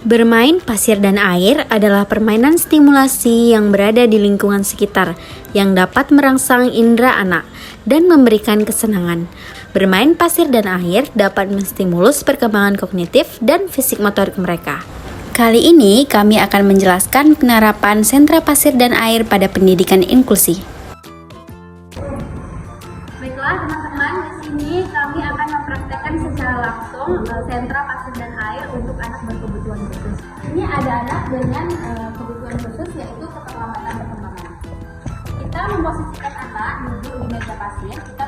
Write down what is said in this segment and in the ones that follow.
Bermain pasir dan air adalah permainan stimulasi yang berada di lingkungan sekitar yang dapat merangsang indera anak dan memberikan kesenangan. Bermain pasir dan air dapat menstimulus perkembangan kognitif dan fisik motorik mereka. Kali ini kami akan menjelaskan penerapan sentra pasir dan air pada pendidikan inklusi. Baiklah teman-teman, di sini kami akan mempraktekkan secara langsung sentra pasir dan air untuk anak berkebutuhan khusus. Ini ada anak dengan kebutuhan khusus yaitu keterlambatan perkembangan. Kita memposisikan anak duduk di meja pasir, kita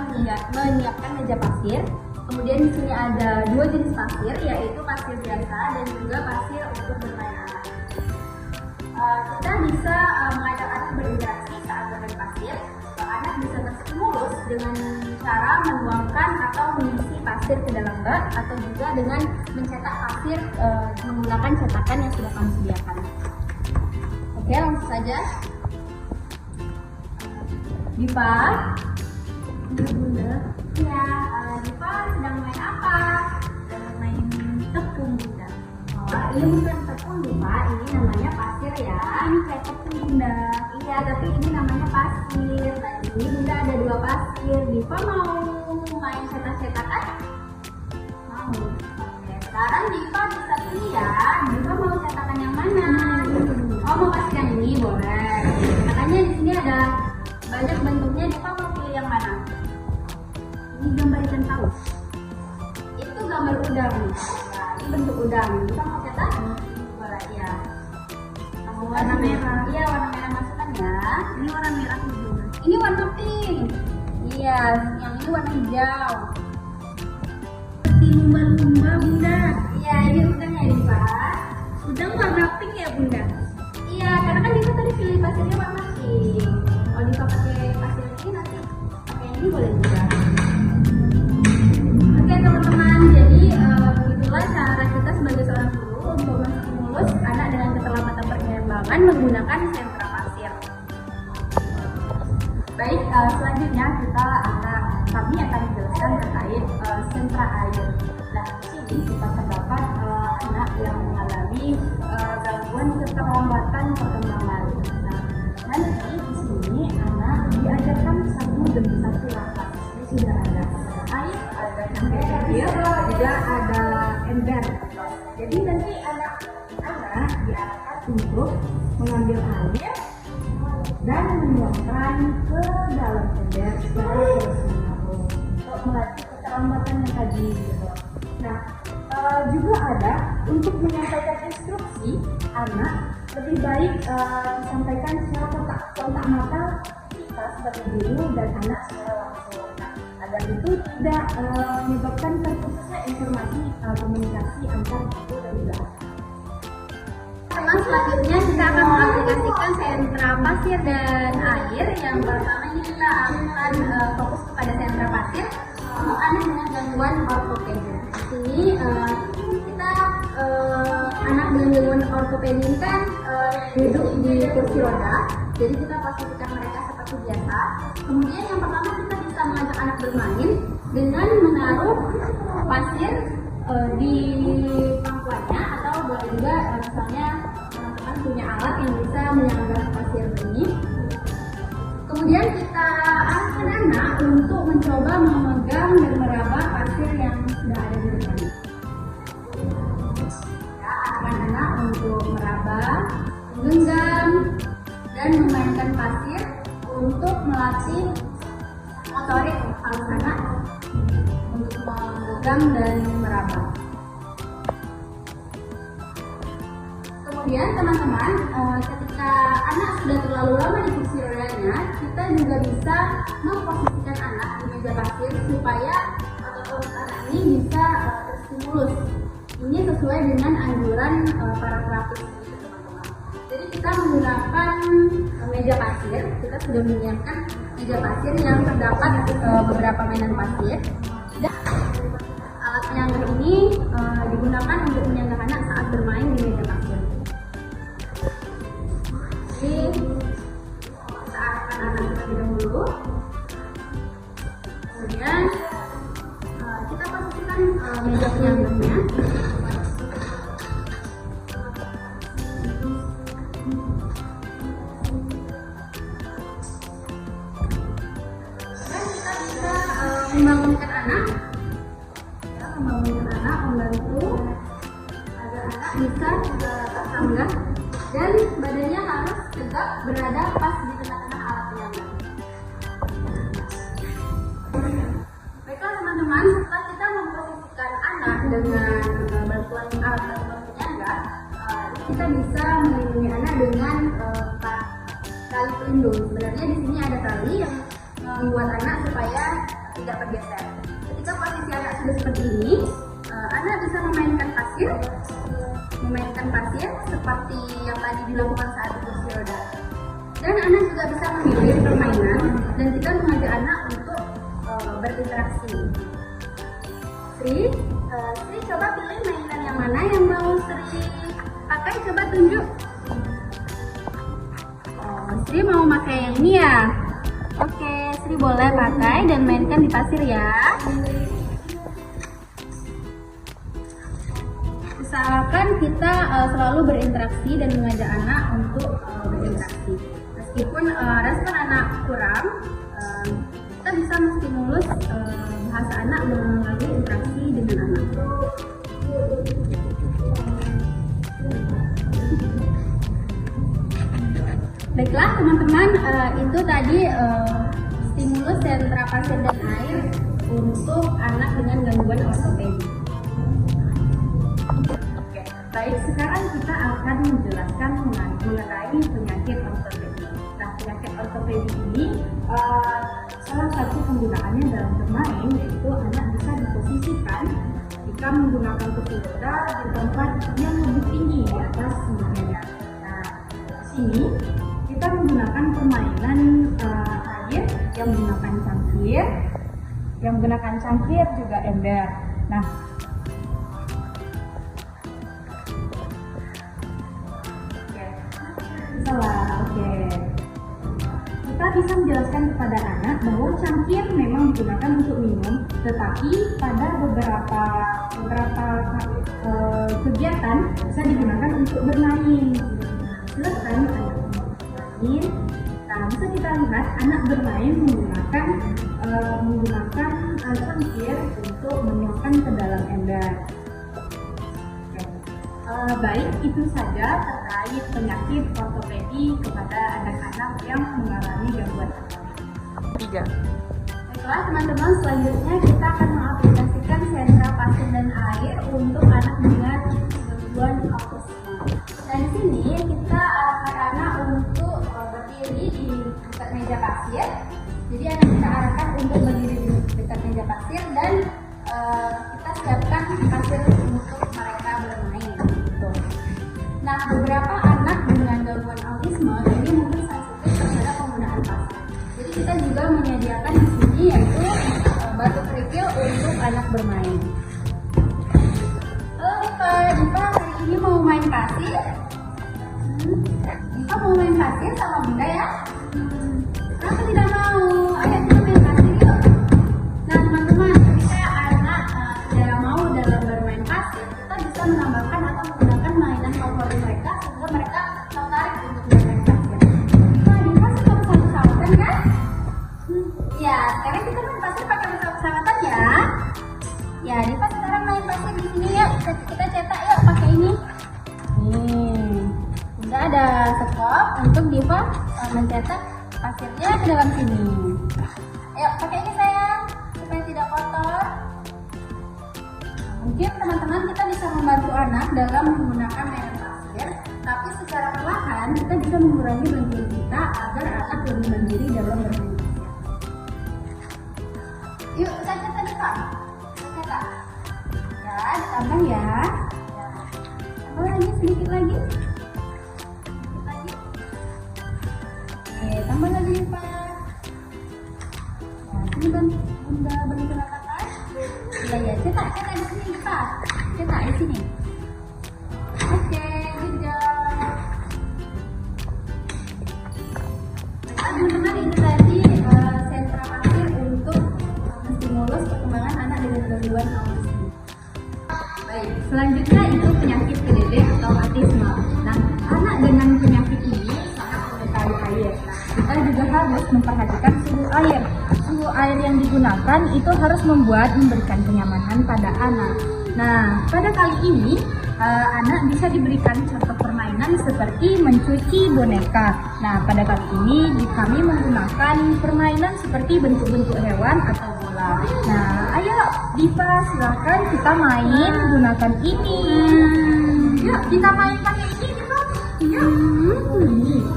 menyiapkan meja pasir. Kemudian di sini ada dua jenis pasir, yaitu pasir biasa dan juga pasir untuk bermain anak. Kita bisa mengajak anak berinteraksi saat bermain pasir. Anak bisa terstimulus dengan cara menuangkan atau mengisi pasir ke dalam bak atau juga dengan mencetak pasir menggunakan cetakan yang sudah kami sediakan. Oke, langsung saja. Dipa, Bunda. Ya, Dipa sedang main apa? Sedang main tepung, Bunda. Oh, ini bukan tepung, Dipa. Ini namanya pasir ya. Ini kayak tepung, Bunda. Iya, tapi ini namanya pasir. Nah, ini Bunda ada dua pasir. Dipa mau main cetak-cetakan? Mau. Oke, sekarang Dipa bisa pilih ya. Dipa mau cetakan yang mana? Oh, mau pasir yang ini? Boleh. Makanya di sini ada banyak bentuknya. Dipa mau pilih yang mana? Ini gambar ikan paus. Itu gambar udang. Nah, ini bentuk udang. Dipa mau cetak? Boleh, ya. Warna merah. Iya, warna merah masukkan ya. Ini warna merah juga. Ini warna pink. Iya, yang ini warna hijau. Seperti lumba-lumba, Bunda. Iya, ini udangnya, Dipa. Udang warna pink ya, Bunda? Iya, karena kan Dipa tadi pilih pasirnya warna pink. Kalau Dipa pakai pasir ini nanti pakai yang ini boleh juga. Oke, teman-teman. Jadi begitulah cara kita sebagai seorang guru untuk menstimulus anak dengan keterlambatan perkembangan menggunakan sentra pasir. Baik, selanjutnya kami akan menjelaskan terkait sentra air. Nah, di sini kita terdapat anak yang mengalami gangguan keterlambatan perkembangan. Nah, nanti di sini anak diajarkan satu demi satu langkah. Ini sudah ada air, ada sampai kecil, juga ada ember. Jadi nanti anak diarahkan untuk mengambil air dan menuangkan ke dalam ember secara terus-menerus untuk melatih keterlambatan yang tadi gitu. Nah, juga ada untuk menyampaikan instruksi anak lebih baik disampaikan secara kontak mata kita sebagai guru dan anak secara langsung. Nah, agar itu tidak menyebabkan terputusnya informasi komunikasi antar guru dan juga anak. Selanjutnya kita akan mengaplikasikan sentra pasir dan air. Yang pertama ini kita akan fokus kepada sentra pasir untuk anak dengan gangguan ortopedi. Di sini kita anak dengan gangguan ortopedi ini kan duduk di kursi roda. Jadi kita pastikan mereka seperti biasa. Kemudian yang pertama kita bisa mengajak anak bermain dengan menaruh pasir di pangkuannya atau boleh juga misalnya teman-teman punya alat yang bisa menyangga pasir ini. Kemudian kita arahkan anak untuk mencoba memegang dan meraba pasir yang sudah ada di depannya. Kita arahkan anak untuk meraba, menggenggam, dan memainkan pasir untuk melatih motorik halus anak untuk memegang dan meraba. Kemudian teman-teman, ketika anak sudah terlalu lama di kursi rodanya, kita juga bisa memposisikan anak di meja pasir supaya otot anak ini bisa terstimulus. Ini sesuai dengan anjuran para terapis, teman-teman. Jadi kita menggunakan meja pasir, kita sudah menyiapkan meja pasir yang terdapat beberapa mainan pasir. Dan alat penyangga ini digunakan untuk menyangga anak saat bermain di meja pasir. Jadi kita arahkan anak terlebih dahulu. Kemudian kita posisikan meja penyangganya. membangunkan anak, ya, membangunkan anak, membantu agar anak bisa tersanggah dan badannya harus tegak berada pas di tengah-tengah alat penyangga. Baiklah teman-teman, setelah kita memposisikan anak dengan bantuan alat penyangga, kita bisa melindungi anak dengan tali pelindung. Sebenarnya di sini ada tali yang membuat anak supaya tidak bergeser. Ketika posisi anak sudah seperti ini, anak bisa memainkan pasir seperti yang tadi dilakukan saat kursi roda. Dan anak juga bisa memilih permainan dan kita mengajak anak untuk berinteraksi. Sri coba pilih mainan yang mana yang mau Sri pakai, coba tunjuk. Sri mau pakai yang ini ya? Oke, Sri boleh pakai dan mainkan di pasir ya. Usahakan kita selalu berinteraksi dan mengajak anak untuk berinteraksi. Meskipun respon anak kurang, kita bisa menstimulus bahasa anak melalui interaksi dengan anak. Baiklah teman-teman, itu tadi stimulus sentra pasir dan air untuk anak dengan gangguan ortopedi. Oke, baik, sekarang kita akan menjelaskan mengenai penyakit ortopedi. Nah, penyakit ortopedi ini salah satu penggunaannya dalam bermain yaitu anak bisa diposisikan jika menggunakan kursi roda di tempat yang lebih tinggi di atas sebelumnya. Nah, di sini kita menggunakan permainan air yang menggunakan cangkir juga ember. Nah, oke. Kita bisa menjelaskan kepada anak bahwa cangkir memang digunakan untuk minum, tetapi pada beberapa kegiatan bisa digunakan untuk bermain. Silakan anak bermain. Nah, bisa kita lihat anak bermain menggunakan cangkir untuk menyuapkan ke dalam ember. Baik, itu saja terkait penyakit ortopedi kepada anak-anak yang mengalami gangguan ortopedi. 3. Baiklah teman-teman, selanjutnya kita akan mengaplikasikan sentra pasir dan air untuk anak dengan gangguan autisme. Dan di sini kita arahkan anak untuk berdiri di dekat meja pasir. Jadi anak kita arahkan untuk berdiri di dekat meja pasir dan kita siapkan pasir untuk mereka bermain. Nah, beberapa anak dengan gangguan autisme ini mungkin sensitif terhadap penggunaan pasir. Jadi kita juga menyediakan di sini yaitu batu kerikil untuk anak bermain. Halo Diva hari ini mau main pasir? Diva mau main pasir sama Bunda ya? Kenapa tidak mau? Ayo kita main pasir yuk. Nah teman-teman, ketika anak tidak mau dalam bermain pasir, kita bisa menambahkan atau menggunakan mainan favorit mereka sehingga mereka tertarik untuk bermain pasir. Nah, Diva suka pesawat-pesawatan kan? Ya, sekarang kita main pasir pakai pesawat-pesawatan ya. Ya, Diva sekarang main pasir di sini yuk. Kita cetak yuk pakai ini. Udah ada stop untuk Diva mencetak pasirnya ke dalam sini. Ayo pakai ini sayang supaya tidak kotor. Mungkin teman-teman kita bisa membantu anak dalam menggunakan mainan pasir, tapi secara perlahan kita bisa mengurangi bantuan kita agar anak lebih mandiri dalam bermain pasir. Yuk kita cetak nih Pak. Kita cetak. Ya, ditambah ya. Tambah lagi sedikit lagi. Tambah lagi nih Pak. Nah, ini Bunda bantu ratakan. Ya, cetak di sini Pak. Cetak di sini. Oke, good job. Nah, teman-teman ini tadi sentra pasir untuk menstimulus perkembangan anak dengan gangguan autisme. Baik, selanjutnya itu penyakit PDD atau autisme. Nah, anak dengan penyakit ini sangat menyukai air. Kita juga harus memperhatikan suhu air tisu air yang digunakan itu harus memberikan kenyamanan pada anak. Nah, pada kali ini anak bisa diberikan contoh permainan seperti mencuci boneka. Nah, pada kali ini kami menggunakan permainan seperti bentuk-bentuk hewan atau bola. Nah, ayo Diva, silahkan kita main gunakan ini. Yuk, kita main pakai ini, Diva.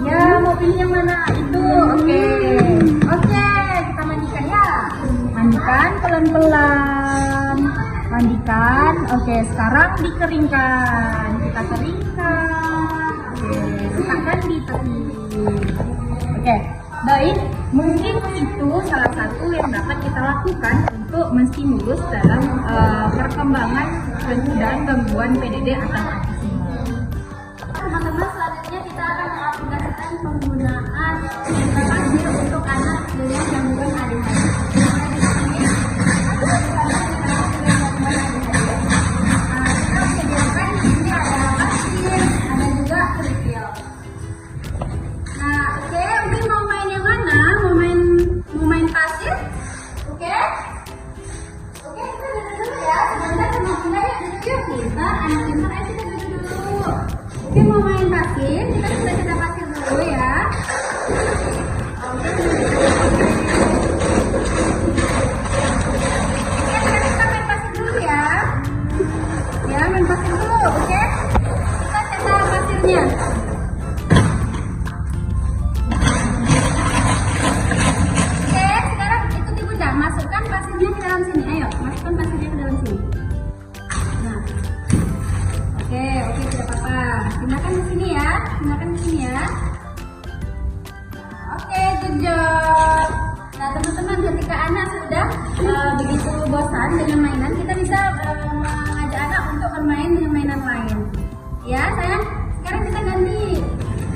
Ya, mau pilih yang mana? Itu, oke. Oke, kita mandikan ya. Mandikan pelan-pelan. Mandikan, oke. Sekarang dikeringkan. Kita keringkan. Oke, letakkan di tepi. Oke, baik. Mungkin itu salah satu yang dapat kita lakukan untuk menstimulus dalam perkembangan dan gangguan PDD atau autisme. Teman-teman, selanjutnya kita akan mengaplikasikan penggunaan mental pasir untuk anak dengan gangguan ADHD. Ada juga kerikil. Nah, oke, mungkin mau main yang mana? Mau main pasir? Oke? Oke, kita duduk dulu ya. Sebentar teman-teman ya, duduk yuk. Kita anak pintar aja kita duduk dulu. Oke, mau main pasir, kita pasir dulu ya. Oke, sekarang kita main pasir dulu ya. Ya, main pasir dulu, oke? Kita cetak pasirnya. Oke, sekarang ikuti Bunda, masukkan pasirnya ke dalam sini. Ayo, masukkan pasirnya ke dalam sini. Nah, oke, tidak apa-apa. Pindahkan ke sini ya, Oke, good job. Nah, teman-teman, ketika anak sudah begitu bosan dengan mainan, kita bisa mengajak anak untuk bermain dengan mainan lain. Ya, sayang. Sekarang kita ganti.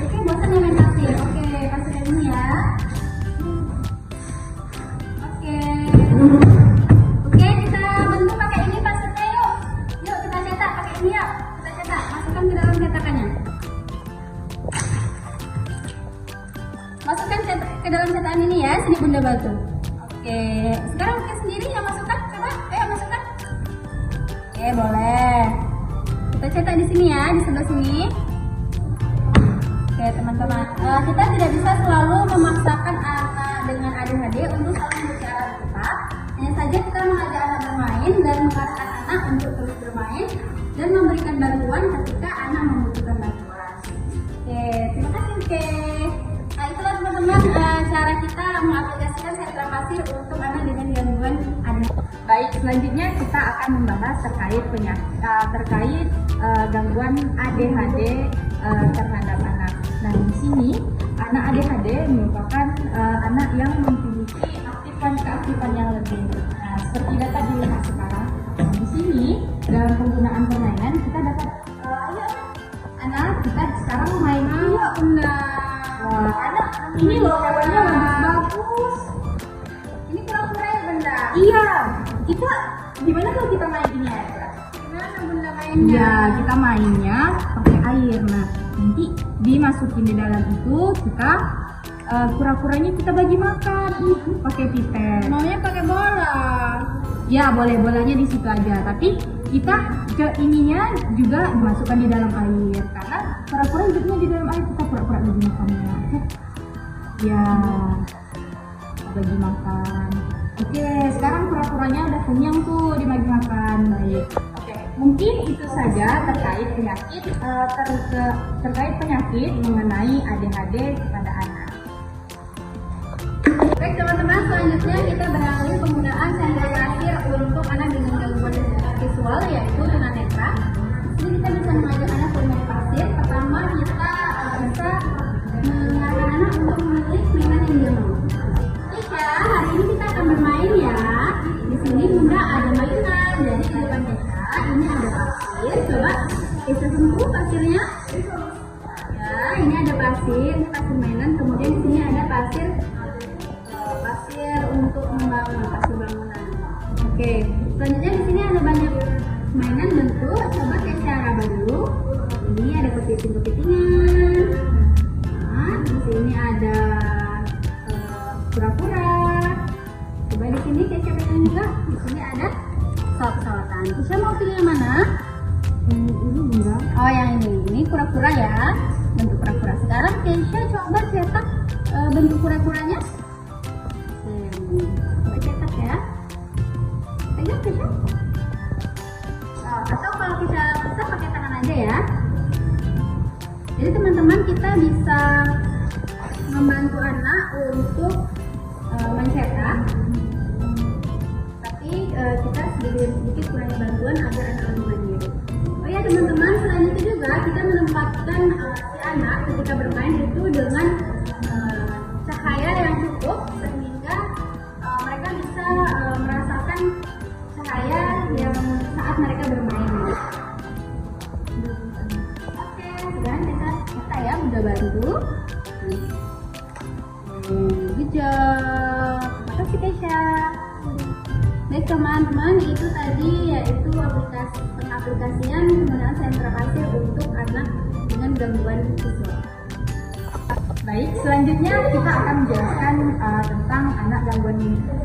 Oke, bosan dengan main pasir. Oke, pasir yang ini ya. Oke, kita bentuk pakai ini pasirnya yuk. Yuk, kita cetak pakai ini yuk. Kita cetak, masukkan ke dalam cetakannya. Masukkan ke dalam cetakan ini ya, sini Bunda bantu. Oke, sekarang pakai sendiri yang masukkan, coba, ayo masukkan. Oke, boleh. Kita cetak di sini ya, di sebelah sini. Oke, teman-teman, kita tidak bisa selalu memaksakan anak dengan ADHD untuk selalu berbicara kita. Hanya saja kita mengajak anak bermain dan mengarahkan anak untuk terus bermain dan memberikan bantuan ketika anak membutuhkan bantuan. Oke, terima kasih. Oke. Nah, itulah teman-teman cara kita mengaplikasikan sentra pasir untuk anak dengan gangguan ADHD. Baik, selanjutnya kita akan membahas terkait gangguan ADHD terhadap anak. Nah, di sini anak ADHD merupakan anak yang memiliki keaktifan yang lebih. Nah, seperti data dilihat sekarang. Nah, di sini dalam penggunaan permainan kita dapat ayo anak kita sekarang main yuk Bunda. Wah, anak ini loh hewannya bagus. Ini kura-kura ya Bunda? Iya, kita gimana kalau kita main ini aja? Gimana Bunda mainnya? Ya, kita mainnya pakai air. Nah, nanti dimasukin di dalam itu kita kura-kuranya kita bagi makan pakai pipet. Maunya pakai bola. Ya, boleh bolanya di situ aja. Tapi kita ke ininya juga dimasukkan di dalam air karena kura-kura hidupnya di dalam air, kita pura-pura bagi makannya. Ya, bagi makan. Oke, sekarang kura-kuranya udah kenyang tuh dibagi makan. Baik. Oke, mungkin itu saja terkait penyakit mengenai ADHD pada anak. Baik teman-teman, selanjutnya kita beralih penggunaan sentra pasir untuk anak dengan gangguan visual yaitu tunanetra. Jadi kita bisa mengajak anak bermain pasir. Pertama kita bisa mengarahkan anak untuk memilih mainan yang dia mau. Baik ya, hari ini kita akan bermain ya. Di sini Bunda ada mainan. Jadi di depan kita ini ada pasir. Coba kita sentuh pasirnya. Ya, ini ada pasir, ini pasir mainan. Kemudian di sini ada pasir untuk membangun, pasir bangunan. Oke, selanjutnya di sini ada banyak mainan bentuk. Coba kayak cara dulu. Ini ada kepiting-kepitingan. Nah, di sini ada kura-kura. di sini ada pesawat-pesawatan. Kisha mau pilih yang mana? Ini bunda. Oh, yang ini kura-kura ya, bentuk kura-kura. Sekarang Kisha coba cetak bentuk kura-kuranya. Coba cetak ya. Pegang Kisha. Atau kalau Kisha bisa pakai tangan aja ya. Jadi teman-teman, kita bisa membantu anak untuk mencetak, tapi kita sedikit kurangi bantuan agar anak lebih mandiri. Oh ya teman-teman, selain itu juga kita menempatkan si anak ketika bermain itu dengan cahaya yang cukup sehingga mereka bisa merasakan cahaya yang saat mereka bermain. Oke, sekarang kita cetak ya, udah bantu. Good job. Makasih Kesha. Baik teman-teman, itu tadi yaitu pengaplikasian penggunaan sentra pasir untuk anak dengan gangguan visual. Baik, selanjutnya kita akan menjelaskan tentang anak gangguan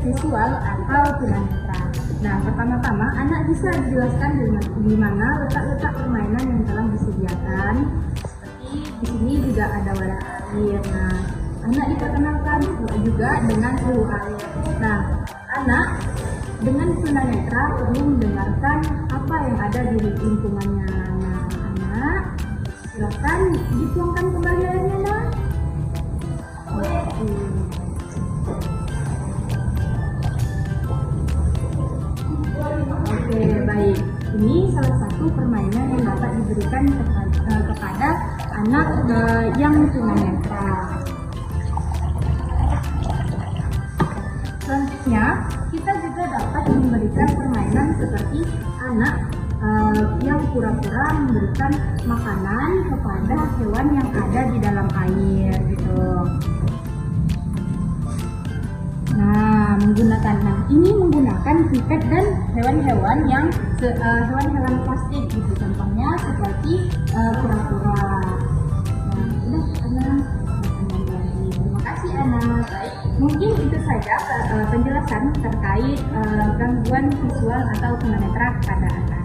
visual atau tunanetra. Nah, pertama-tama anak bisa dijelaskan di mana letak-letak permainan yang telah disediakan. Seperti di sini juga ada wadah air. Nah, anak diperkenalkan juga dengan suhu air. Nah, anak dengan tunanetra perlu mendengarkan apa yang ada di lingkungannya. Nah, anak silakan dituangkan kembali airnya, Nak. Oke, baik. Ini salah satu permainan yang dapat diberikan kepada anak yang tunanetra. Selanjutnya, kita juga dapat memberikan permainan seperti anak yang pura-pura memberikan makanan kepada hewan yang ada di dalam air gitu. Nah, ini menggunakan pipet dan hewan-hewan yang hewan-hewan plastik gitu. Contohnya seperti kura-kura. Nah, udah anak. Terima kasih anak. Mungkin itu saja penjelasan terkait gangguan visual atau tunanetra pada anak.